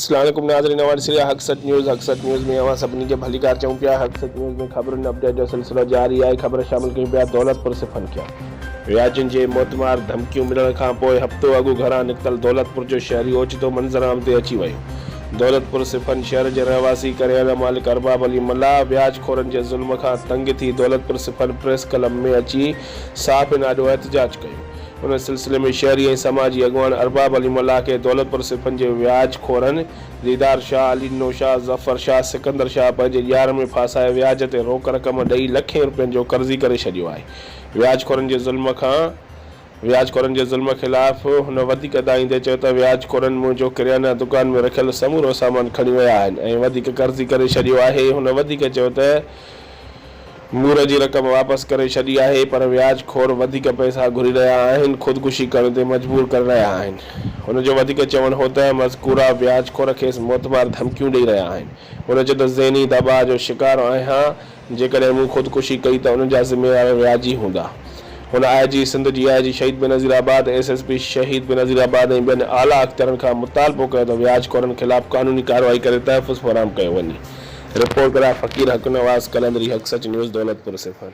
अस्सलाम वालेकुम नाज़रीन, हमारे सिलसिला हक़सत न्यूज़ में अवां सभिनी खे भलीकार चऊं पिया। हक़सत न्यूज़ में ख़बरुनि अपडेट जो सिलसिलो जारी आहे। ख़बर शामिल कयूं पिया दौलतपुर सिफ़न खे व्याजनि जे मोतमार धमकियूं मिलण खां पोइ हफ़्तो अॻु घरां निकितल दौलतपुर जो शहरी ओचितो मंज़राम ते अची वियो। दौलतपुर सिफ़न शहर जे रहवासी करियल मालिक अरबाब अली मल्ला व्याजखोरनि जे ज़ुल्म खां तंग थी दौलतपुर सिफ़न प्रेस क्लब में अची साफ़ नाॾो एहतजाज कयो। उन सिलसिले में शहरी ऐं समाजी अॻवान अरबाब अली मल्ला के दौलतपुर सिफ़न जे व्याजखोरनि दीदार शाह, अली शाह, ज़फ़र शाह, सिकंदर शाह पंहिंजे ॼार में फासाए व्याज ते रोक रक़म ॾेई लखें रुपयनि जो कर्ज़ी करे छॾियो आहे। व्याजखोरनि जे ज़ुल्म ख़िलाफ़ हुन वधीक दाईंदे चयो त व्याजखोरनि मुंहिंजो किरियाना दुकान में रखियल समूरो सामान खणी विया आहिनि ऐं वधीक कर्ज़ी करे छॾियो आहे। हुन वधीक चयो त मूर जी रक़म वापसि करे छॾी आहे, पर व्याजखोर वधीक पैसा घुरी रहिया आहिनि, ख़ुदकुशी करण ते मजबूर करे रहिया आहिनि। हुनजो वधीक चवणु हो त मज़कूरा व्याजखोर खेसि मोतबार धमकियूं ॾेई रहिया आहिनि। हुन चयो त ज़हनी दबाउ जो शिकार आहियां, जेकॾहिं मूं ख़ुदकुशी कई त उन जा ज़िम्मेवार व्याजी हूंदा। हुन IG सिंध जी IG शहीद बेनज़ीराबाद, SSP शहीद बेनज़ीराबाद ऐं ॿियनि आला अख़्तरनि खां मुतालबो कयो त व्याजखोरनि ख़िलाफ़ क़ानूनी कार्रवाई करे तहफ़ुज़ फ़राहम कयो वञे। रिपोर्ट करा फ़कीर हक नवाज़, कलंदरी, हक़सत न्यूज़, दौलतपुर सिफ़र।